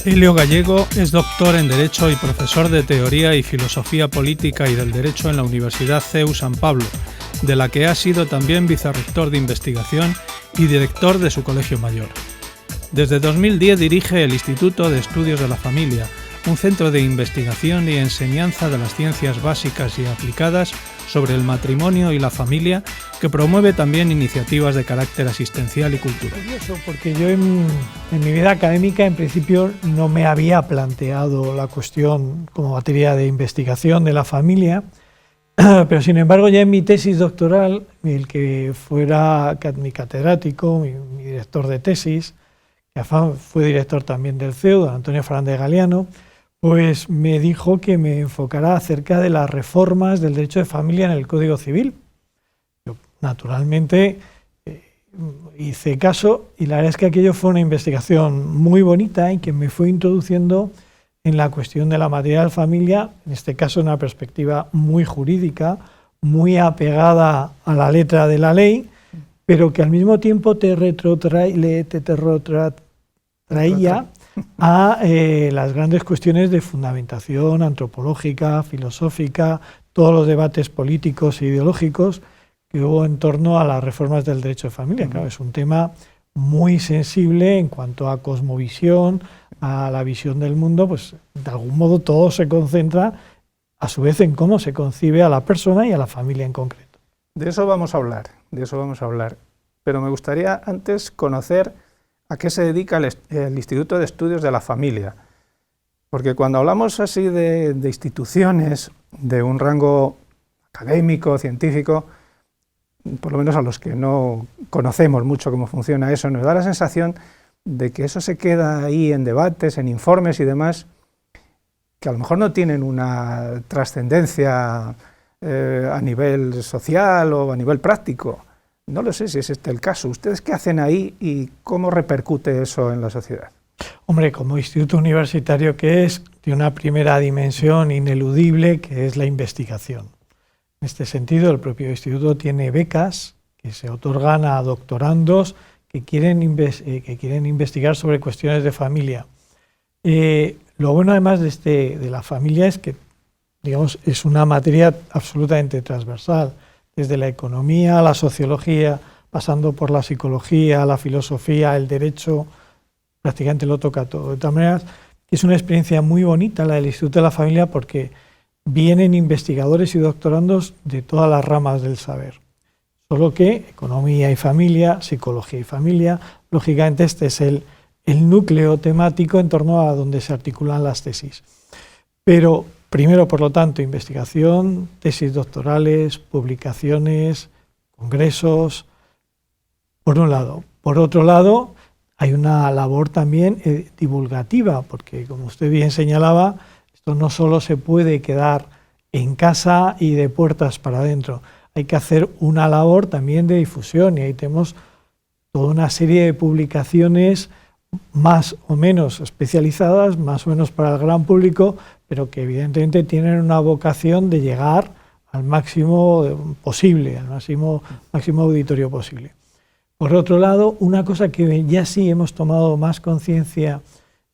Elio Gallego es doctor en Derecho y profesor de Teoría y Filosofía Política y del Derecho en la Universidad CEU San Pablo, de la que ha sido también vicerrector de investigación y director de su colegio mayor. Desde 2010 dirige el Instituto de Estudios de la Familia, un centro de investigación y enseñanza de las ciencias básicas y aplicadas sobre el matrimonio y la familia, que promueve también iniciativas de carácter asistencial y cultural. Curioso, porque yo en mi vida académica en principio no me había planteado la cuestión como materia de investigación de la familia, pero sin embargo ya en mi tesis doctoral, el que fuera mi catedrático, mi director de tesis, que fue director también del CEU, don Antonio Fernández Galeano, pues me dijo que me enfocara acerca de las reformas del derecho de familia en el Código Civil. Yo, naturalmente, hice caso y la verdad es que aquello fue una investigación muy bonita y que me fue introduciendo en la cuestión de la materia de la familia, en este caso en una perspectiva muy jurídica, muy apegada a la letra de la ley, pero que al mismo tiempo te retrotraía a las grandes cuestiones de fundamentación antropológica, filosófica, todos los debates políticos e ideológicos que hubo en torno a las reformas del derecho de familia. Claro, es un tema muy sensible en cuanto a cosmovisión, a la visión del mundo, pues de algún modo todo se concentra a su vez en cómo se concibe a la persona y a la familia en concreto. De eso vamos a hablar, pero me gustaría antes conocer a qué se dedica el Instituto de Estudios de la Familia, porque cuando hablamos así de instituciones de un rango académico, científico, por lo menos a los que no conocemos mucho cómo funciona eso, nos da la sensación de que eso se queda ahí en debates, en informes y demás, que a lo mejor no tienen una trascendencia a nivel social o a nivel práctico. No lo sé si es este el caso. ¿Ustedes qué hacen ahí y cómo repercute eso en la sociedad? Hombre, como instituto universitario que es, tiene una primera dimensión ineludible que es la investigación. En este sentido, el propio instituto tiene becas que se otorgan a doctorandos que quieren investigar sobre cuestiones de familia. Lo bueno además de la familia es que, digamos, es una materia absolutamente transversal, desde la economía, la sociología, pasando por la psicología, la filosofía, el derecho, prácticamente lo toca todo. De todas maneras, es una experiencia muy bonita la del Instituto de la Familia porque vienen investigadores y doctorandos de todas las ramas del saber. Solo que economía y familia, psicología y familia, lógicamente este es el núcleo temático en torno a donde se articulan las tesis. Pero primero, por lo tanto, investigación, tesis doctorales, publicaciones, congresos, por un lado. Por otro lado, hay una labor también divulgativa, porque como usted bien señalaba, esto no solo se puede quedar en casa y de puertas para adentro, hay que hacer una labor también de difusión y ahí tenemos toda una serie de publicaciones más o menos especializadas, más o menos para el gran público, pero que evidentemente tienen una vocación de llegar al máximo posible, al máximo auditorio posible. Por otro lado, una cosa que ya sí hemos tomado más conciencia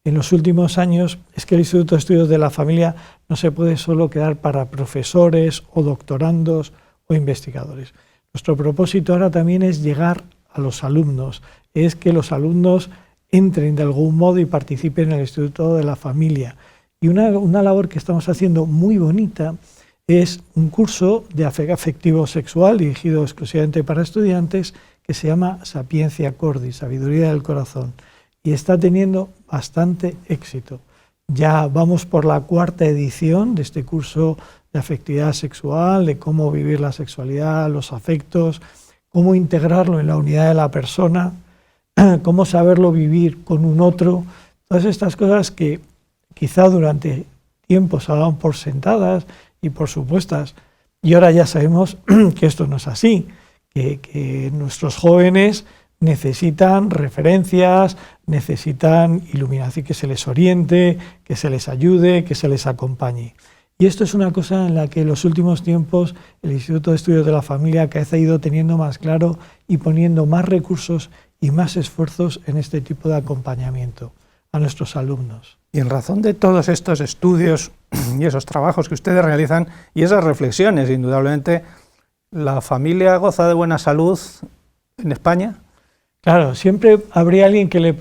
en los últimos años es que el Instituto de Estudios de la Familia no se puede solo quedar para profesores o doctorandos o investigadores. Nuestro propósito ahora también es llegar a los alumnos, es que los alumnos entren de algún modo y participen en el Instituto de la Familia. Y una labor que estamos haciendo muy bonita es un curso de afectivo sexual dirigido exclusivamente para estudiantes que se llama Sapiencia Cordis, Sabiduría del Corazón, y está teniendo bastante éxito. Ya vamos por la 4ª edición de este curso de afectividad sexual, de cómo vivir la sexualidad, los afectos, cómo integrarlo en la unidad de la persona, cómo saberlo vivir con un otro, todas estas cosas que quizá durante tiempo se daban por sentadas y por supuestas, y ahora ya sabemos que esto no es así, que nuestros jóvenes necesitan referencias, necesitan iluminación, que se les oriente, que se les ayude, que se les acompañe. Y esto es una cosa en la que en los últimos tiempos el Instituto de Estudios de la Familia cada vez ha ido teniendo más claro y poniendo más recursos y más esfuerzos en este tipo de acompañamiento a nuestros alumnos. Y en razón de todos estos estudios y esos trabajos que ustedes realizan y esas reflexiones, indudablemente, ¿la familia goza de buena salud en España? Claro, siempre habría alguien que le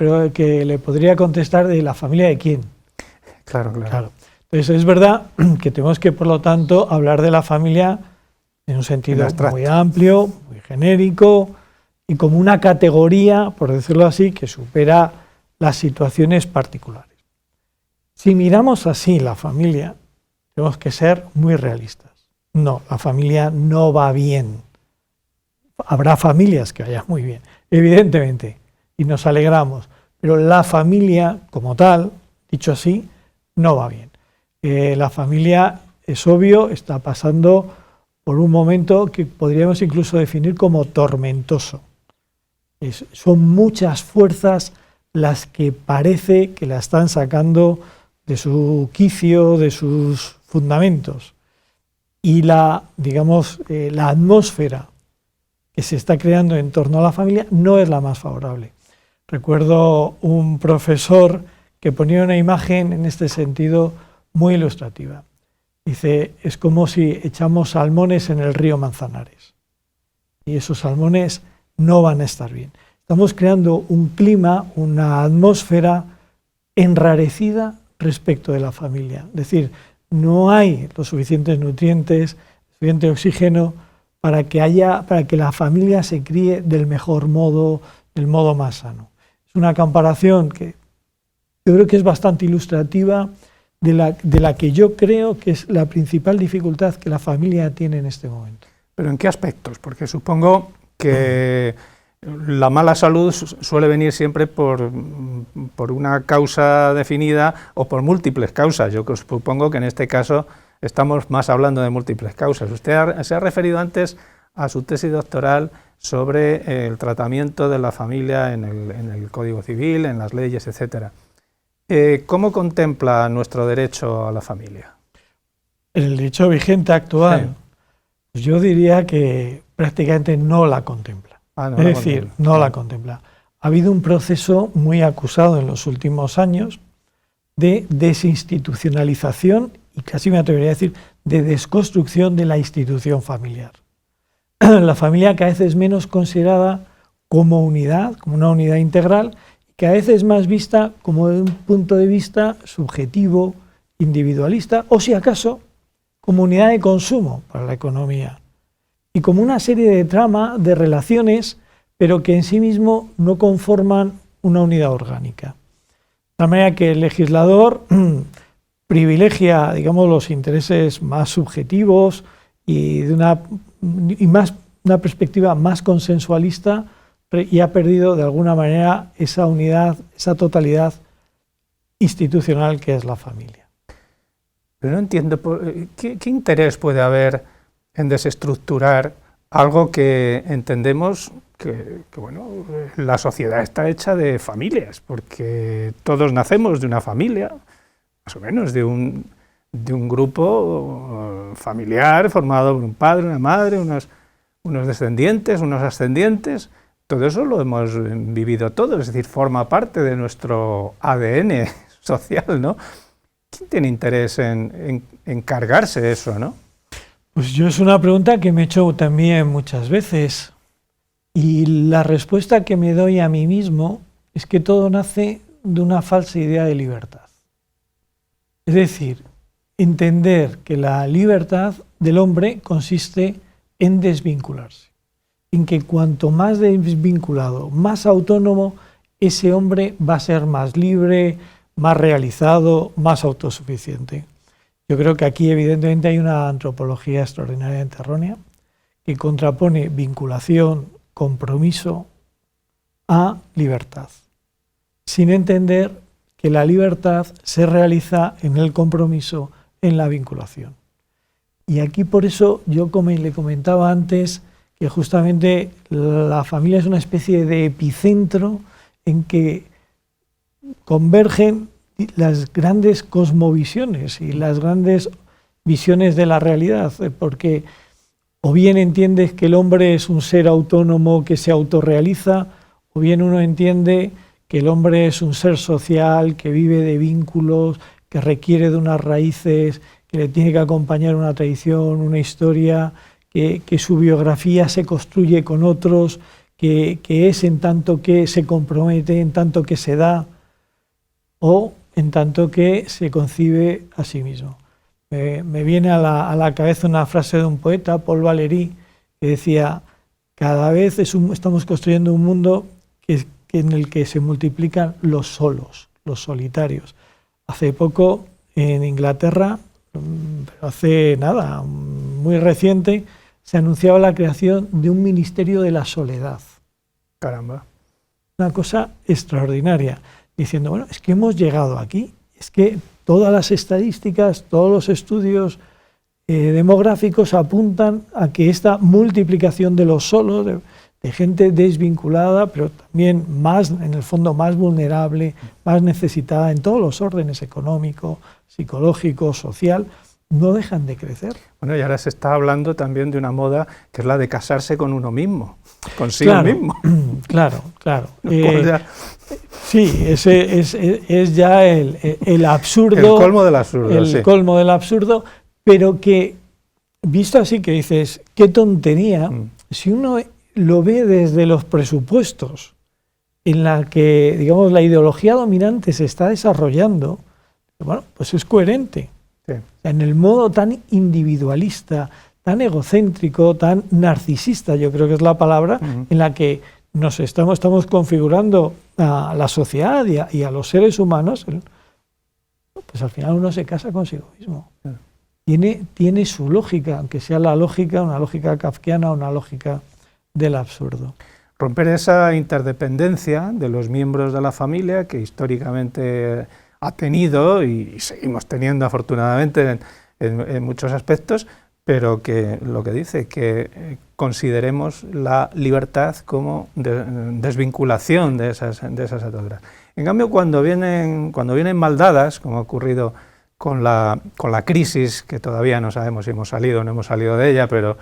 podría contestar de la familia de quién. Claro. Entonces es verdad que tenemos que, por lo tanto, hablar de la familia en un sentido muy amplio, muy genérico y como una categoría, por decirlo así, que supera las situaciones particulares. Si miramos así la familia, tenemos que ser muy realistas. No, la familia no va bien. Habrá familias que vayan muy bien, evidentemente, y nos alegramos, pero la familia como tal, dicho así, no va bien. La familia, es obvio, está pasando por un momento que podríamos incluso definir como tormentoso. Son muchas fuerzas las que parece que la están sacando de su quicio, de sus fundamentos. Y la atmósfera que se está creando en torno a la familia no es la más favorable. Recuerdo un profesor que ponía una imagen en este sentido muy ilustrativa. Dice, es como si echamos salmones en el río Manzanares. Y esos salmones no van a estar bien. Estamos creando un clima, una atmósfera enrarecida respecto de la familia. Es decir, no hay los suficientes nutrientes, suficiente oxígeno para que la familia se críe del mejor modo, del modo más sano. Es una comparación que yo creo que es bastante ilustrativa de la que yo creo que es la principal dificultad que la familia tiene en este momento. ¿Pero en qué aspectos? Porque supongo que la mala salud suele venir siempre por una causa definida o por múltiples causas. Yo supongo que en este caso estamos más hablando de múltiples causas. Usted se ha referido antes a su tesis doctoral sobre el tratamiento de la familia en el Código Civil, en las leyes, etcétera. ¿Cómo contempla nuestro derecho a la familia? El derecho vigente actual, sí. Yo diría que prácticamente no la contempla. No la contempla. Ha habido un proceso muy acusado en los últimos años de desinstitucionalización y casi me atrevería a decir de desconstrucción de la institución familiar. La familia cada vez es menos considerada como unidad, como una unidad integral, y cada vez es más vista como de un punto de vista subjetivo, individualista, o si acaso, como unidad de consumo para la economía. Y como una serie de tramas, de relaciones, pero que en sí mismo no conforman una unidad orgánica. De manera que el legislador privilegia, digamos, los intereses más subjetivos y de una perspectiva más consensualista, y ha perdido de alguna manera esa unidad, esa totalidad institucional que es la familia. Pero no entiendo, ¿qué interés puede haber en desestructurar algo que entendemos que bueno, la sociedad está hecha de familias, porque todos nacemos de una familia, más o menos de un grupo familiar formado por un padre, una madre, unos descendientes, unos ascendientes? Todo eso lo hemos vivido todos, es decir, forma parte de nuestro ADN social, ¿no? ¿Quién tiene interés en cargarse de eso, no? Pues yo es una pregunta que me he hecho también muchas veces, y la respuesta que me doy a mí mismo es que todo nace de una falsa idea de libertad. Es decir, entender que la libertad del hombre consiste en desvincularse, en que cuanto más desvinculado, más autónomo, ese hombre va a ser más libre, más realizado, más autosuficiente. Yo creo que aquí evidentemente hay una antropología extraordinariamente errónea que contrapone vinculación, compromiso a libertad, sin entender que la libertad se realiza en el compromiso, en la vinculación. Y aquí por eso yo, como le comentaba antes, que justamente la familia es una especie de epicentro en que convergen las grandes cosmovisiones y las grandes visiones de la realidad, porque o bien entiendes que el hombre es un ser autónomo que se autorrealiza, o bien uno entiende que el hombre es un ser social, que vive de vínculos, que requiere de unas raíces, que le tiene que acompañar una tradición, una historia, que su biografía se construye con otros, que es en tanto que se compromete, en tanto que se da, o en tanto que se concibe a sí mismo. Me viene a la cabeza una frase de un poeta, Paul Valéry, que decía: cada vez estamos construyendo un mundo en el que se multiplican los solos, los solitarios. Hace poco en Inglaterra, pero hace nada, muy reciente, se anunciaba la creación de un ministerio de la soledad. Caramba. Una cosa extraordinaria, diciendo, bueno, es que hemos llegado aquí, es que todas las estadísticas, todos los estudios demográficos apuntan a que esta multiplicación de los solos, de gente desvinculada, pero también más, en el fondo, más vulnerable, más necesitada en todos los órdenes, económico, psicológico, social, no dejan de crecer. Bueno, y ahora se está hablando también de una moda que es la de casarse con uno mismo, consigo mismo. Claro. Sí, ese es ya el absurdo. El colmo del absurdo. El colmo del absurdo, pero que, visto así, que dices, qué tontería, si uno lo ve desde los presupuestos en la que, digamos, la ideología dominante se está desarrollando, bueno, pues es coherente. Sí. En el modo tan individualista, tan egocéntrico, tan narcisista, yo creo que es la palabra, en la que nos estamos configurando a la sociedad y a los seres humanos, pues al final uno se casa consigo mismo. Tiene su lógica, aunque sea una lógica kafkiana, una lógica del absurdo. Romper esa interdependencia de los miembros de la familia que históricamente ha tenido y seguimos teniendo afortunadamente en muchos aspectos, pero que lo que dice, que consideremos la libertad como desvinculación de esas ataduras. En cambio, cuando vienen mal dadas, como ha ocurrido con la crisis, que todavía no sabemos si hemos salido o no hemos salido de ella, pero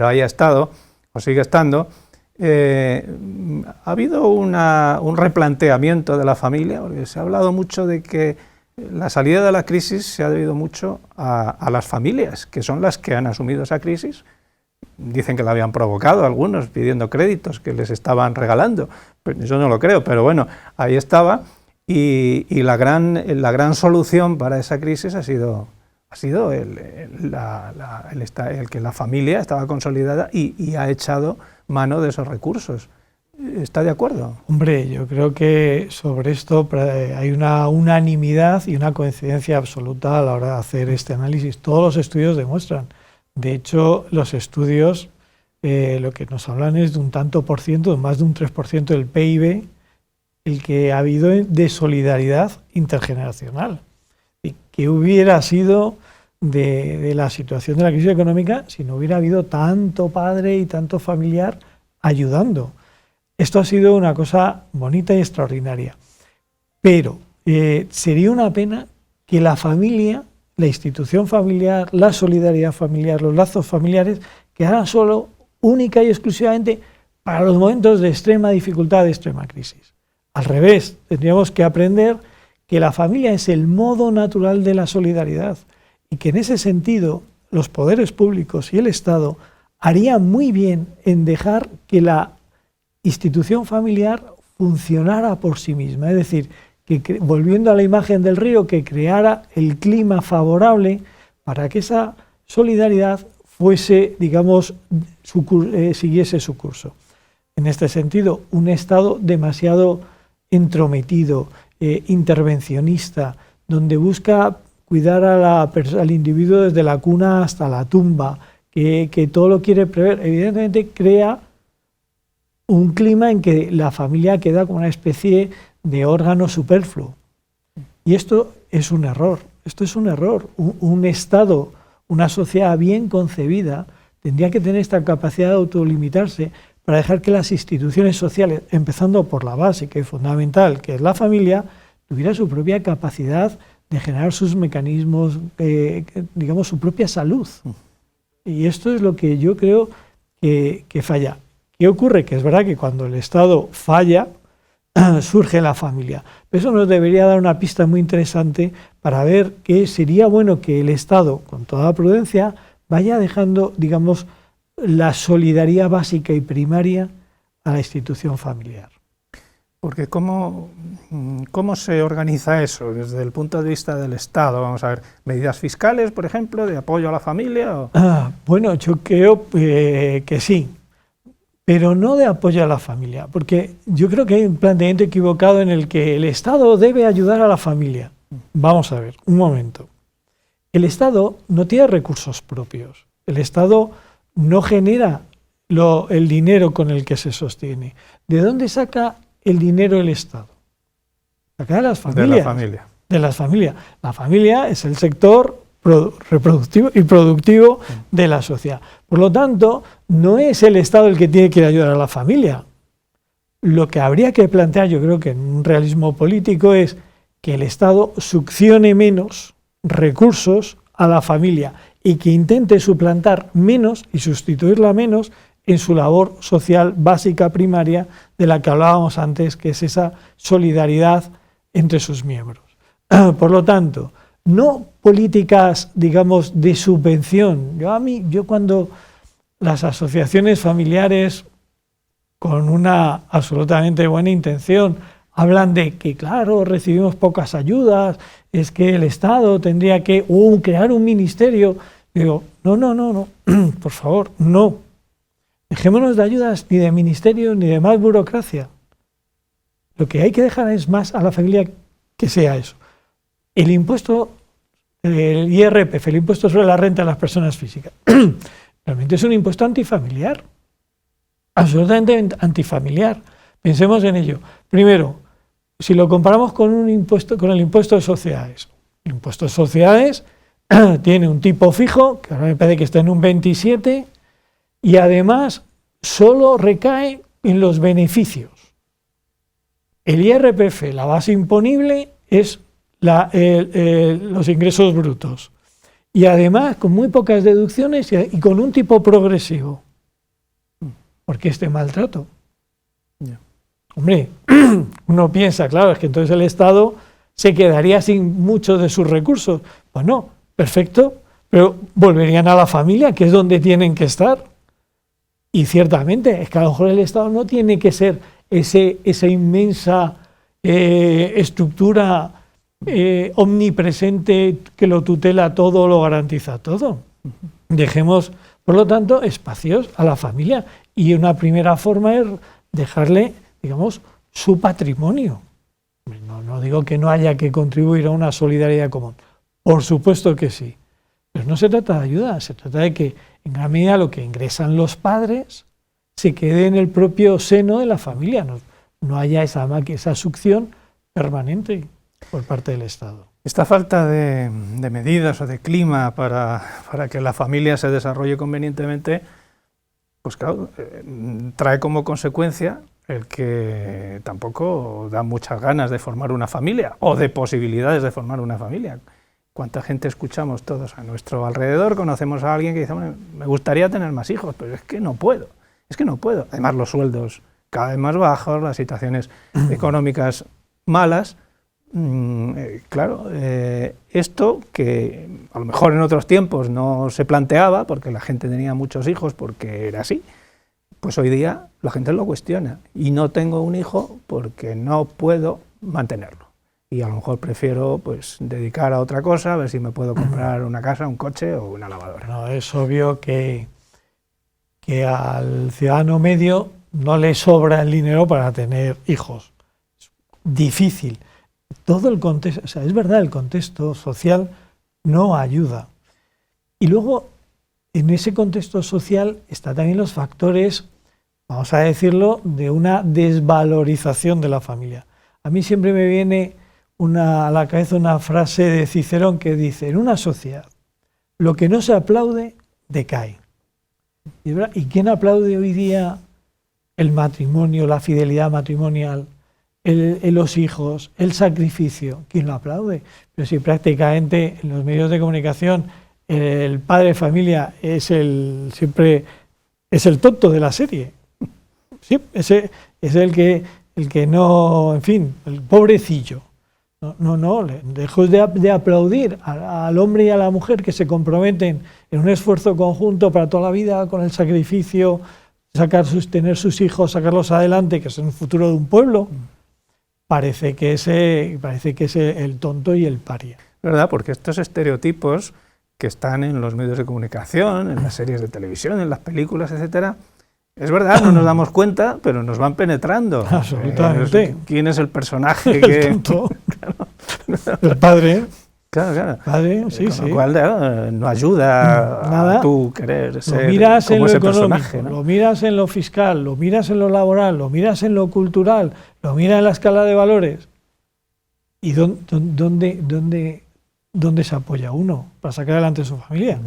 ahí ha estado, o sigue estando, ha habido un replanteamiento de la familia, porque se ha hablado mucho de que la salida de la crisis se ha debido mucho a las familias, que son las que han asumido esa crisis. Dicen que la habían provocado algunos, pidiendo créditos que les estaban regalando. Pero yo no lo creo, pero bueno, ahí estaba. Y la gran solución para esa crisis ha sido el que la familia estaba consolidada y ha echado mano de esos recursos. ¿Está de acuerdo? Hombre, yo creo que sobre esto hay una unanimidad y una coincidencia absoluta a la hora de hacer este análisis. Todos los estudios demuestran. De hecho, los estudios lo que nos hablan es de un tanto por ciento, de más de un 3% del PIB, el que ha habido de solidaridad intergeneracional. ¿Y qué hubiera sido de la situación de la crisis económica si no hubiera habido tanto padre y tanto familiar ayudando? Esto ha sido una cosa bonita y extraordinaria, pero sería una pena que la familia, la institución familiar, la solidaridad familiar, los lazos familiares, quedaran solo, única y exclusivamente para los momentos de extrema dificultad, de extrema crisis. Al revés, tendríamos que aprender que la familia es el modo natural de la solidaridad y que en ese sentido los poderes públicos y el Estado harían muy bien en dejar que la institución familiar funcionara por sí misma, es decir, que volviendo a la imagen del río, que creara el clima favorable para que esa solidaridad fuese, digamos, siguiese su curso. En este sentido, un Estado demasiado entrometido, intervencionista, donde busca cuidar al individuo desde la cuna hasta la tumba, que todo lo quiere prever, evidentemente crea un clima en que la familia queda como una especie de órgano superfluo. Y esto es un error. Esto es un error. Un Estado, una sociedad bien concebida, tendría que tener esta capacidad de autolimitarse para dejar que las instituciones sociales, empezando por la básica y fundamental, que es la familia, tuviera su propia capacidad de generar sus mecanismos, digamos, su propia salud. Y esto es lo que yo creo que falla. ¿Qué ocurre? Que es verdad que cuando el Estado falla, surge la familia. Eso nos debería dar una pista muy interesante para ver que sería bueno que el Estado, con toda prudencia, vaya dejando, digamos, la solidaridad básica y primaria a la institución familiar. Porque ¿cómo se organiza eso desde el punto de vista del Estado? Vamos a ver, medidas fiscales, por ejemplo, de apoyo a la familia. ¿O? Bueno, yo creo que sí, pero no de apoyo a la familia, porque yo creo que hay un planteamiento equivocado en el que el Estado debe ayudar a la familia. Vamos a ver, un momento. El Estado no tiene recursos propios. El Estado no genera el dinero con el que se sostiene. ¿De dónde saca el dinero el Estado? Saca de las familias. De la familia. De las familias. La familia es el sector reproductivo y productivo de la sociedad. Por lo tanto, no es el Estado el que tiene que ayudar a la familia. Lo que habría que plantear, yo creo que en un realismo político, es que el Estado succione menos recursos a la familia y que intente suplantar menos y sustituirla menos en su labor social básica primaria de la que hablábamos antes, que es esa solidaridad entre sus miembros. Por lo tanto, no políticas, digamos, de subvención. Yo cuando las asociaciones familiares, con una absolutamente buena intención, hablan de que, claro, recibimos pocas ayudas, es que el Estado tendría que crear un ministerio. Digo, no, por favor, no. Dejémonos de ayudas, ni de ministerios, ni de más burocracia. Lo que hay que dejar es más a la familia que sea eso. El impuesto, el IRPF, el impuesto sobre la renta de las personas físicas, realmente es un impuesto antifamiliar, absolutamente antifamiliar. Pensemos en ello. Primero, si lo comparamos con el impuesto de sociedades. El impuesto de sociedades tiene un tipo fijo, que ahora me parece que está en un 27%, y además solo recae en los beneficios. El IRPF, la base imponible, es los ingresos brutos. Y además con muy pocas deducciones y con un tipo progresivo. ¿Por qué este maltrato? Yeah. Hombre, uno piensa, claro, es que entonces el Estado se quedaría sin muchos de sus recursos. Pues no, perfecto, pero volverían a la familia, que es donde tienen que estar. Y ciertamente, es que a lo mejor el Estado no tiene que ser esa inmensa estructura omnipresente que lo tutela todo, lo garantiza todo. Dejemos, por lo tanto, espacios a la familia. Y una primera forma es dejarle, digamos, su patrimonio. No digo que no haya que contribuir a una solidaridad común. Por supuesto que sí. Pero no se trata de ayuda, se trata de que en gran medida lo que ingresan los padres se quede en el propio seno de la familia. No haya esa succión permanente por parte del Estado. Esta falta de medidas o de clima para que la familia se desarrolle convenientemente, pues claro, trae como consecuencia el que tampoco da muchas ganas de formar una familia o de posibilidades de formar una familia. ¿Cuánta gente escuchamos todos a nuestro alrededor? Conocemos a alguien que dice, bueno, me gustaría tener más hijos, pero es que no puedo. Además, los sueldos cada vez más bajos, las situaciones económicas malas. Claro, esto que a lo mejor en otros tiempos no se planteaba porque la gente tenía muchos hijos porque era así, pues hoy día la gente lo cuestiona y no tengo un hijo porque no puedo mantenerlo y a lo mejor prefiero pues dedicar a otra cosa, a ver si me puedo comprar una casa, un coche o una lavadora. No, es obvio que al ciudadano medio no le sobra el dinero para tener hijos. Es difícil. Todo el contexto, o sea, es verdad, el contexto social no ayuda. Y luego, en ese contexto social están también los factores, vamos a decirlo, de una desvalorización de la familia. A mí siempre me viene a la cabeza una frase de Cicerón que dice, en una sociedad, lo que no se aplaude, decae. ¿Y quién aplaude hoy día el matrimonio, la fidelidad matrimonial? Los hijos, el sacrificio, ¿quién lo aplaude? Pero si prácticamente en los medios de comunicación el padre de familia siempre es el tonto de la serie. Sí, ese es el que el que no, en fin, el pobrecillo. No, dejos de aplaudir al hombre y a la mujer que se comprometen en un esfuerzo conjunto para toda la vida, con el sacrificio, tener sus hijos, sacarlos adelante, que es el futuro de un pueblo. Parece que es el tonto y el paria. ¿Verdad? Porque estos estereotipos que están en los medios de comunicación, en las series de televisión, en las películas, etcétera, es verdad, no nos damos cuenta, pero nos van penetrando. Absolutamente. ¿Quién es el personaje? El tonto. Claro. El padre. Claro. Padre, sí. Con lo cual no ayuda nada. A tú querer ser lo miras como en lo ese económico, personaje, ¿no? lo miras en lo fiscal, lo miras en lo laboral, lo miras en lo cultural, lo miras en la escala de valores. ¿Y dónde se apoya uno para sacar adelante su familia?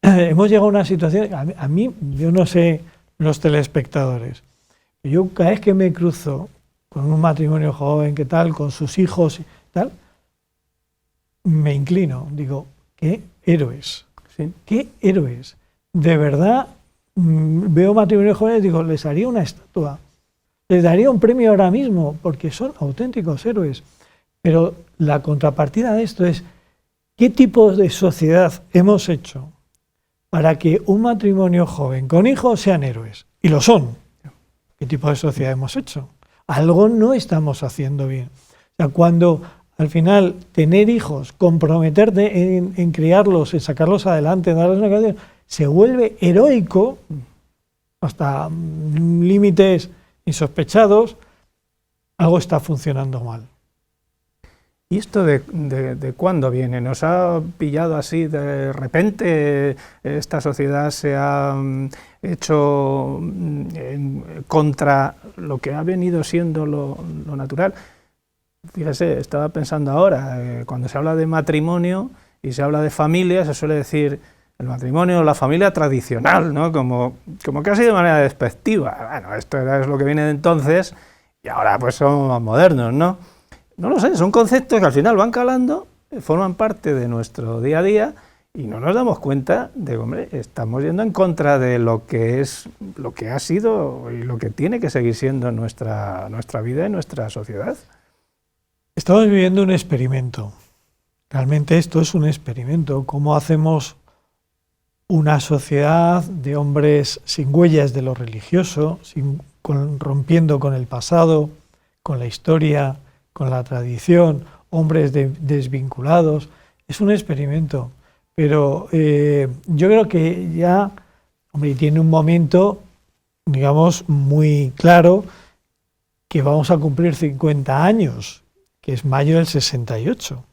Hemos llegado a una situación, a mí, yo no sé los telespectadores, yo cada vez que me cruzo con un matrimonio joven, ¿qué tal?, con sus hijos y tal, me inclino, digo, qué héroes, Sí. qué héroes. De verdad, veo matrimonios jóvenes y digo, les haría una estatua, les daría un premio ahora mismo, porque son auténticos héroes. Pero la contrapartida de esto es, ¿qué tipo de sociedad hemos hecho para que un matrimonio joven con hijos sean héroes? Y lo son. ¿Qué tipo de sociedad hemos hecho? Algo no estamos haciendo bien. O sea, cuando al final tener hijos, comprometerte en criarlos, en sacarlos adelante, en darles una educación, se vuelve heroico hasta límites insospechados, algo está funcionando mal. ¿Y esto de cuándo viene? ¿Nos ha pillado así de repente? ¿Esta sociedad se ha hecho contra lo que ha venido siendo lo natural? Fíjese, estaba pensando ahora, cuando se habla de matrimonio y se habla de familia, se suele decir el matrimonio o la familia tradicional, ¿no? Como casi de manera despectiva. Bueno, esto es lo que viene de entonces y ahora pues somos más modernos, ¿no? No lo sé, son conceptos que al final van calando, forman parte de nuestro día a día y no nos damos cuenta de que, hombre, estamos yendo en contra de lo que ha sido y lo que tiene que seguir siendo nuestra vida y nuestra sociedad. Estamos viviendo un experimento. Realmente esto es un experimento. ¿Cómo hacemos una sociedad de hombres sin huellas de lo religioso, rompiendo con el pasado, con la historia, con la tradición, hombres desvinculados? Es un experimento, pero yo creo que ya, hombre, tiene un momento, digamos, muy claro, que vamos a cumplir 50 años, que es mayo del 68.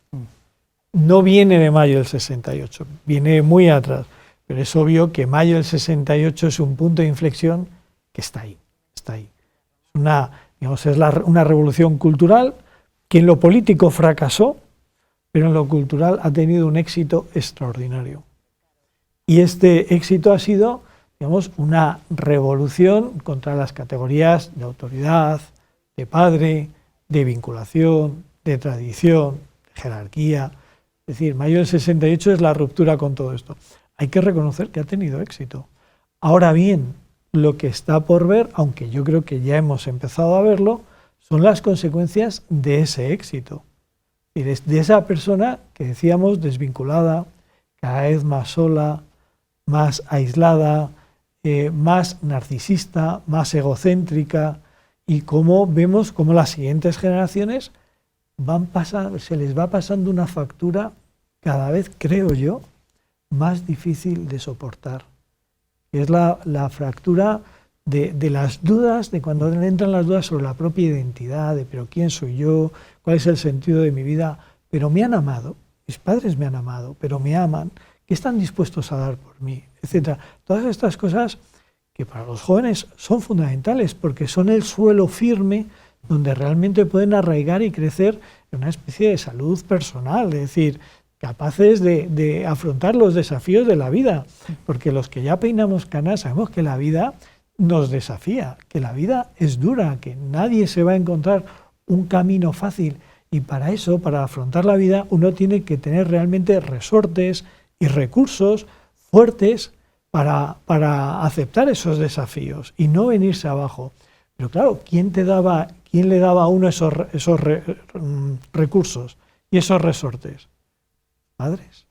No viene de mayo del 68, viene muy atrás, pero es obvio que mayo del 68 es un punto de inflexión que está ahí. Es una revolución cultural que en lo político fracasó, pero en lo cultural ha tenido un éxito extraordinario. Y este éxito ha sido, digamos, una revolución contra las categorías de autoridad, de padre, de vinculación, de tradición, de jerarquía. Es decir, mayo del 68 es la ruptura con todo esto. Hay que reconocer que ha tenido éxito. Ahora bien, lo que está por ver, aunque yo creo que ya hemos empezado a verlo, son las consecuencias de ese éxito. Y de esa persona que decíamos desvinculada, cada vez más sola, más aislada, más narcisista, más egocéntrica, y cómo vemos cómo las siguientes generaciones se les va pasando una factura cada vez, creo yo, más difícil de soportar. Es la fractura de las dudas, de cuando entran las dudas sobre la propia identidad, de pero quién soy yo, cuál es el sentido de mi vida, pero me han amado, mis padres me han amado, pero me aman, ¿qué están dispuestos a dar por mí?, etcétera. Todas estas cosas que para los jóvenes son fundamentales porque son el suelo firme donde realmente pueden arraigar y crecer en una especie de salud personal, es decir, capaces de afrontar los desafíos de la vida, porque los que ya peinamos canas sabemos que la vida nos desafía, que la vida es dura, que nadie se va a encontrar un camino fácil, y para eso, para afrontar la vida, uno tiene que tener realmente resortes y recursos fuertes para aceptar esos desafíos y no venirse abajo. Pero claro, ¿quién le daba a uno esos recursos y esos resortes? Padres.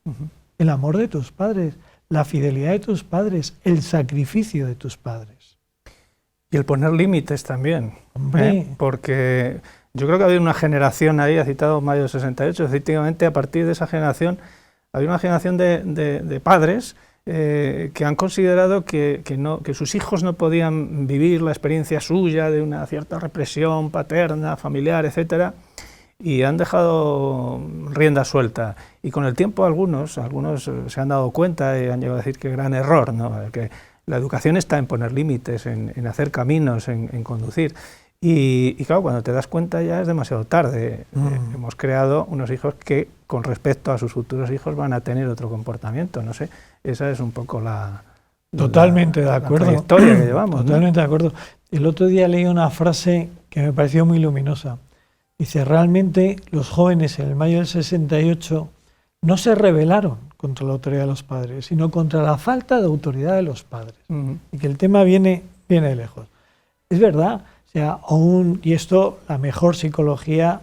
El amor de tus padres, la fidelidad de tus padres, el sacrificio de tus padres. Y el poner límites también. Hombre. Porque yo creo que había una generación ahí, ha citado Mayo del 68, efectivamente a partir de esa generación, había una generación de padres que han considerado que sus hijos no podían vivir la experiencia suya de una cierta represión paterna, familiar, etcétera, y han dejado rienda suelta. Y con el tiempo algunos se han dado cuenta y han llegado a decir que gran error, ¿no? Que la educación está en poner límites, en hacer caminos, en conducir. Y claro, cuando te das cuenta ya es demasiado tarde. Hemos creado unos hijos que, con respecto a sus futuros hijos, van a tener otro comportamiento. No sé, esa es un poco Totalmente de acuerdo. La trayectoria que llevamos. Totalmente de acuerdo. El otro día leí una frase que me pareció muy luminosa. Dice, realmente los jóvenes en el mayo del 68 no se rebelaron contra la autoridad de los padres, sino contra la falta de autoridad de los padres. Y que el tema viene de lejos. Es verdad. O sea, y esto, la mejor psicología,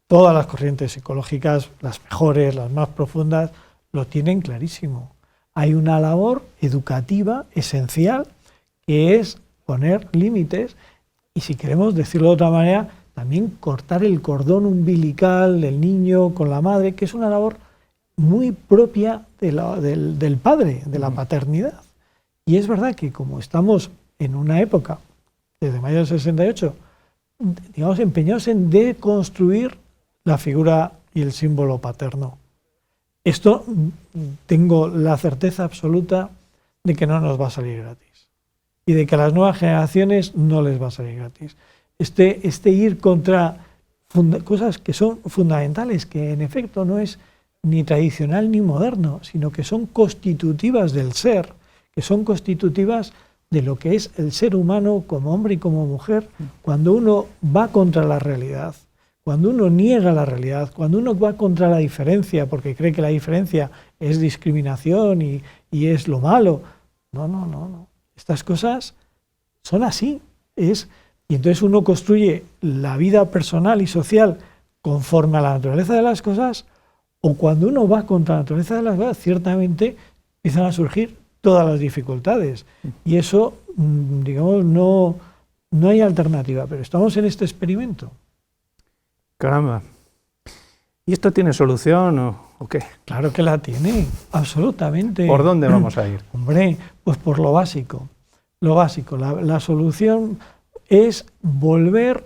todas las corrientes psicológicas, las mejores, las más profundas, lo tienen clarísimo. Hay una labor educativa esencial que es poner límites y, si queremos decirlo de otra manera, también cortar el cordón umbilical del niño con la madre, que es una labor muy propia del padre, de la paternidad. Y es verdad que como estamos en una época, desde mayo del 68, digamos, empeñados en deconstruir la figura y el símbolo paterno. Esto tengo la certeza absoluta de que no nos va a salir gratis y de que a las nuevas generaciones no les va a salir gratis. Este ir contra cosas que son fundamentales, que en efecto no es ni tradicional ni moderno, sino que son constitutivas del ser, que son constitutivas de lo que es el ser humano como hombre y como mujer, cuando uno va contra la realidad, cuando uno niega la realidad, cuando uno va contra la diferencia porque cree que la diferencia es discriminación y es lo malo. No. Estas cosas son así. Y entonces uno construye la vida personal y social conforme a la naturaleza de las cosas, o cuando uno va contra la naturaleza de las cosas, ciertamente empiezan a surgir todas las dificultades. Y eso, digamos, no hay alternativa, pero estamos en este experimento. Caramba. ¿Y esto tiene solución o qué? Claro que la tiene, absolutamente. ¿Por dónde vamos a ir? Hombre, pues por lo básico. Lo básico, la solución es volver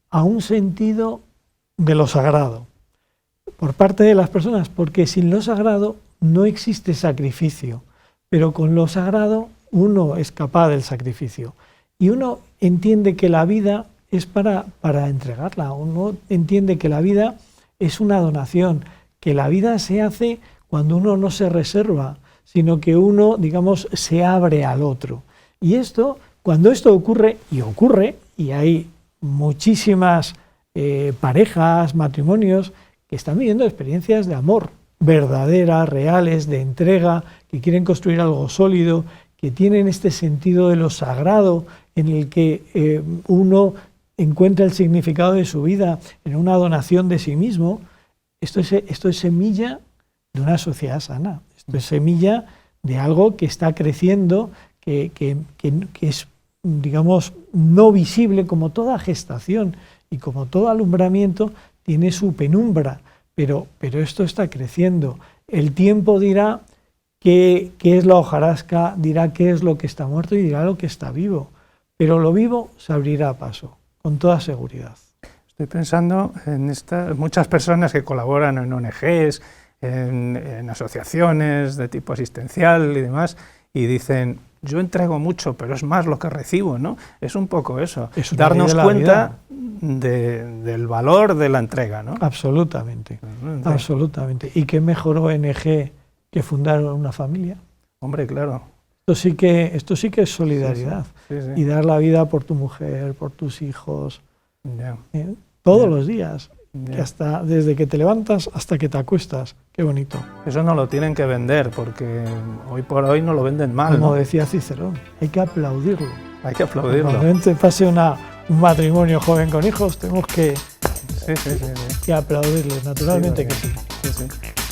a un sentido de lo sagrado por parte de las personas, porque sin lo sagrado no existe sacrificio. Pero con lo sagrado uno es capaz del sacrificio y uno entiende que la vida es para entregarla, uno entiende que la vida es una donación, que la vida se hace cuando uno no se reserva, sino que uno, digamos, se abre al otro. Y cuando esto ocurre, y hay muchísimas parejas, matrimonios, que están viviendo experiencias de amor verdaderas, reales, de entrega, que quieren construir algo sólido, que tienen este sentido de lo sagrado en el que uno encuentra el significado de su vida en una donación de sí mismo. Esto es semilla de una sociedad sana, esto es semilla de algo que está creciendo, que es, digamos, no visible, como toda gestación y como todo alumbramiento tiene su penumbra. Pero esto está creciendo. El tiempo dirá qué es la hojarasca, dirá qué es lo que está muerto y dirá lo que está vivo. Pero lo vivo se abrirá a paso, con toda seguridad. Estoy pensando en muchas personas que colaboran en ONGs, en asociaciones de tipo asistencial y demás, y dicen, yo entrego mucho, pero es más lo que recibo, ¿no? Es un poco eso, darnos cuenta del valor de la entrega, ¿no? Absolutamente, absolutamente. ¿Y qué mejor ONG que fundar una familia? Hombre, claro. Esto sí que es solidaridad. Sí. Y dar la vida por tu mujer, por tus hijos, todos los días. Que desde que te levantas hasta que te acuestas. Qué bonito. Eso no lo tienen que vender, porque hoy por hoy no lo venden mal. Como decía Cicerón, hay que aplaudirlo. Hay que aplaudirlo. Cuando pase una un matrimonio joven con hijos, tenemos que aplaudirles, naturalmente que sí.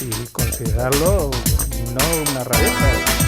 Y considerarlo no una rareza.